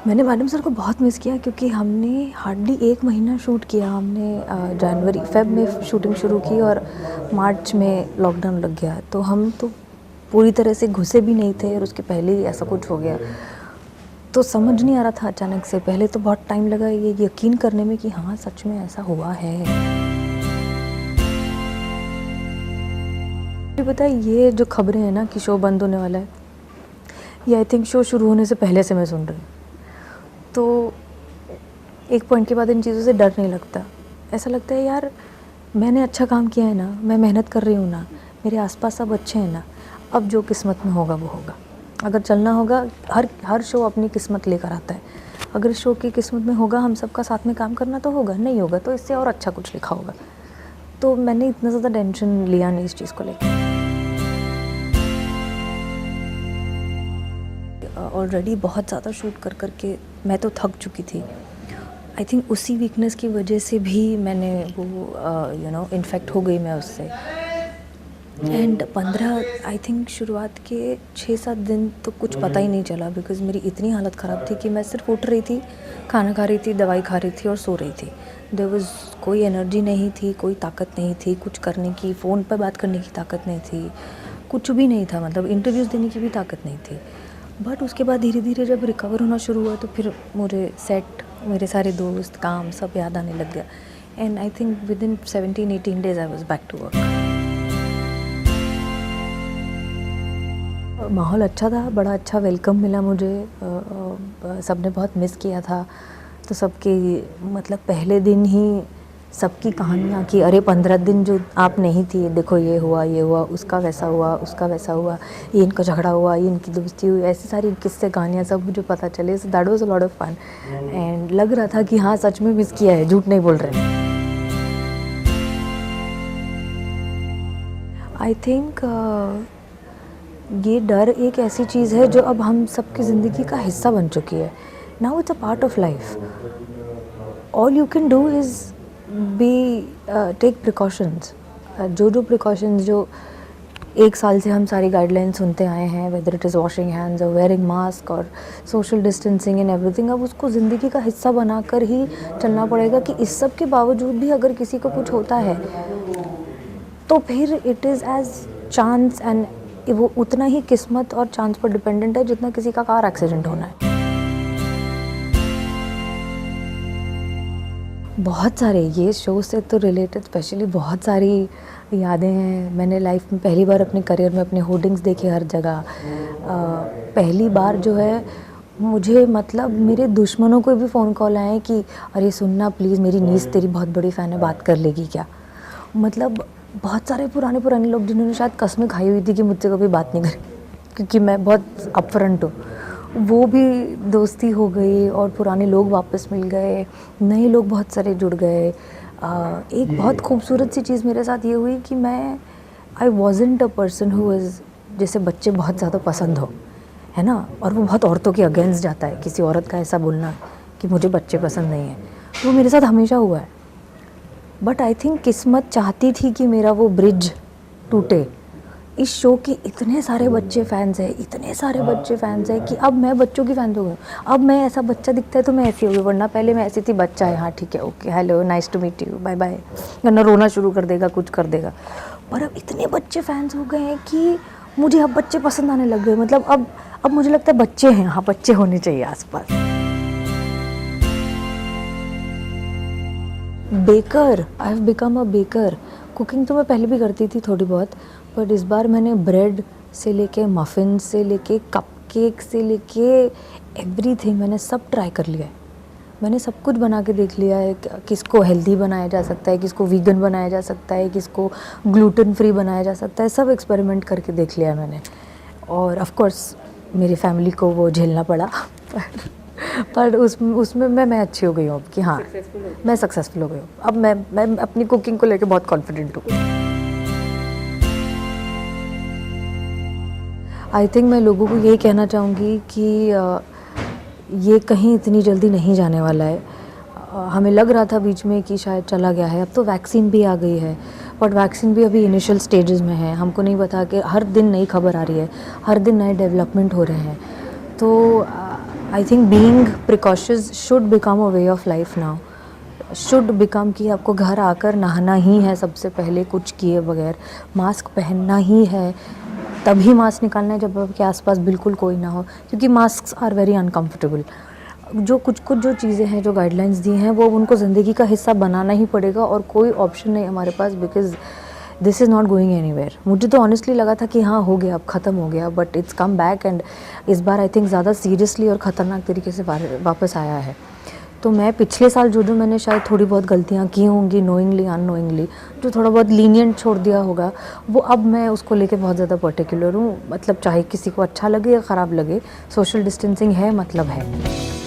मैंने madam sir को बहुत मिस किया क्योंकि हमने हार्डली 1 महीना शूट किया। हमने जनवरी फ़ेब में शूटिंग शुरू की और मार्च में लॉकडाउन लग गया। तो हम तो पूरी तरह से घुसे भी नहीं थे और उसके पहले ही ऐसा कुछ हो गया। तो समझ नहीं आ रहा था अचानक से। पहले तो बहुत टाइम लगा ये यकीन करने में कि हाँ, सच में ऐसा हुआ है। मुझे पता है ये जो खबरें हैं ना कि शो बंद होने वाला है, ये आई थिंक शो शुरू होने से पहले से मैं सुन रही हूँ। तो एक पॉइंट के बाद इन चीज़ों से डर नहीं लगता। ऐसा लगता है यार मैंने अच्छा काम किया है ना, मैं मेहनत कर रही हूँ ना, मेरे आसपास सब अच्छे हैं ना, अब जो किस्मत में होगा वो होगा। अगर चलना होगा, हर शो अपनी किस्मत लेकर आता है। अगर शो की किस्मत में होगा हम सबका साथ में काम करना तो होगा, नहीं होगा तो इससे और अच्छा कुछ लिखा होगा। तो मैंने इतना ज़्यादा टेंशन लिया नहीं इस चीज़ को लेकर। ऑलरेडी बहुत ज़्यादा शूट कर के मैं तो थक चुकी थी। आई थिंक उसी वीकनेस की वजह से भी मैंने वो इन्फेक्ट हो गई मैं उससे। एंड 15 आई थिंक शुरुआत के 6-7 दिन तो कुछ पता ही नहीं चला बिकॉज़ मेरी इतनी हालत ख़राब थी कि मैं सिर्फ उठ रही थी, खाना खा रही थी, दवाई खा रही थी और सो रही थी। देयर वाज़ कोई एनर्जी नहीं थी, कोई ताकत नहीं थी कुछ करने की, फ़ोन पर बात करने की ताकत नहीं थी, कुछ भी नहीं था। मतलब इंटरव्यूज़ देने की भी ताकत नहीं थी। बट उसके बाद धीरे धीरे जब रिकवर होना शुरू हुआ तो फिर मुझे सेट, मेरे सारे दोस्त, काम सब याद आने लग गया। And I think within 17-18 days I was back to work. माहौल अच्छा था, बड़ा अच्छा वेलकम मिला मुझे। सबने बहुत मिस किया था। तो सबके मतलब पहले दिन ही सबकी कहानियाँ कि अरे 15 दिन जो आप नहीं थी, देखो ये हुआ, उसका वैसा हुआ, उसका वैसा हुआ, ये इनका झगड़ा हुआ, ये इनकी दोस्ती हुई, ऐसी सारी किस्से कहानियाँ सब मुझे पता चले। So that was a lot of fun and लग रहा था कि हाँ सच में मिस किया है, झूठ नहीं बोल रहे। आई थिंक ये डर एक ऐसी चीज़ है जो अब हम सबकी ज़िंदगी का हिस्सा बन चुकी है। Now it's a part of life. All you can do is be take precautions. जो प्रिकॉशंस जो 1 साल से हम सारी गाइडलाइन सुनते आए हैं, whether it is washing hands और वेयरिंग मास्क और सोशल डिस्टेंसिंग एंड एवरीथिंग, अब उसको ज़िंदगी का हिस्सा बनाकर ही चलना पड़ेगा कि इस सब के बावजूद भी अगर किसी को कुछ होता है तो फिर it is as chance and वो उतना ही किस्मत और चांस पर डिपेंडेंट है जितना किसी का कार एक्सीडेंट होना है। बहुत सारे ये शो से तो रिलेटेड स्पेशली बहुत सारी यादें हैं। मैंने लाइफ में पहली बार अपने करियर में अपने होर्डिंग्स देखे हर जगह। पहली बार जो है मुझे मतलब मेरे दुश्मनों को भी फ़ोन कॉल आए कि अरे सुनना प्लीज़, मेरी नीस तेरी बहुत बड़ी फ़ैन है, बात कर लेगी क्या। मतलब बहुत सारे पुराने लोग जिन्होंने शायद कसमें खाई हुई थी कि मुझसे कभी बात नहीं करें क्योंकि मैं बहुत अपफ्रंट हूँ, वो भी दोस्ती हो गई और पुराने लोग वापस मिल गए, नए लोग बहुत सारे जुड़ गए। एक बहुत खूबसूरत सी चीज़ मेरे साथ ये हुई कि आई वॉज़न्ट अ पर्सन हु इज़, जैसे बच्चे बहुत ज़्यादा पसंद हो, है ना, और वो बहुत औरतों के अगेंस्ट जाता है किसी औरत का ऐसा बोलना कि मुझे बच्चे पसंद नहीं है। वो मेरे साथ हमेशा हुआ है। बट आई थिंक किस्मत चाहती थी कि मेरा वो ब्रिज टूटे। इस शो के इतने सारे बच्चे फ़ैन्स हैं, इतने सारे बच्चे फ़ैन्स हैं कि अब मैं बच्चों की फ़ैन हो गई। अब मैं ऐसा बच्चा दिखता है तो मैं ऐसी हो गई, वरना पहले मैं ऐसी थी, बच्चा है हाँ ठीक है okay hello nice to meet you bye bye, वरना रोना शुरू कर देगा, कुछ कर देगा। पर अब इतने बच्चे फ़ैन्स हो गए हैं कि मुझे अब बच्चे पसंद आने लग गए। मतलब अब मुझे लगता है बच्चे हैं, हाँ बच्चे होने चाहिए आसपास। Baker, I have become a baker. Cooking तो मैं पहले भी करती थी थोड़ी बहुत, बट इस बार मैंने ब्रेड से लेके मफ़िन से लेके कपकेक से लेके एवरीथिंग मैंने सब ट्राई कर लिया है। मैंने सब कुछ बना के देख लिया है, किसको हेल्दी बनाया जा सकता है, किसको वीगन बनाया जा सकता है, किसको ग्लूटेन फ्री बनाया जा सकता है, सब एक्सपेरिमेंट करके देख लिया मैंने। और ऑफ कोर्स मेरी फैमिली को वो झेलना पड़ा पर उसमें मैं अच्छी हो गई हूँ कि हाँ मैं सक्सेसफुल हो गई हूँ। अब मैं अपनी कुकिंग को लेके बहुत कॉन्फिडेंट हूँ। आई थिंक मैं लोगों को यही कहना चाहूँगी कि ये कहीं इतनी जल्दी नहीं जाने वाला है। हमें लग रहा था बीच में कि शायद चला गया है, अब तो वैक्सीन भी आ गई है, बट वैक्सीन भी अभी इनिशियल स्टेजेस में है। हमको नहीं पता कि हर दिन नई खबर आ रही है, हर दिन नए डेवलपमेंट हो रहे हैं। तो I think being precocious should become a way of life now, should become कि आपको घर आकर नहाना ही है सबसे पहले कुछ किए बगैर, मास्क पहनना ही है, तभी मास्क निकालना है जब आपके आसपास बिल्कुल कोई ना हो, क्योंकि मास्क आर वेरी अनकम्फर्टेबल। जो कुछ कुछ जो चीज़ें हैं, जो गाइडलाइंस दी हैं, वो उनको ज़िंदगी का हिस्सा बनाना ही पड़ेगा और कोई ऑप्शन नहीं हमारे पास, because this is not going anywhere. मुझे तो ऑनेस्टली लगा था कि हाँ हो गया, अब ख़त्म हो गया, but it's come back and इस बार आई थिंक ज़्यादा सीरियसली और ख़तरनाक तरीके से वापस आया है। तो मैं पिछले साल जो मैंने शायद थोड़ी बहुत गलतियाँ की होंगी नोइंगली अननोइंगली, जो थोड़ा बहुत लीनियंट छोड़ दिया होगा, वो अब मैं उसको लेके बहुत ज़्यादा पर्टिकुलर हूँ। मतलब चाहे किसी को अच्छा लगे या ख़राब लगे, सोशल डिस्टेंसिंग है मतलब है।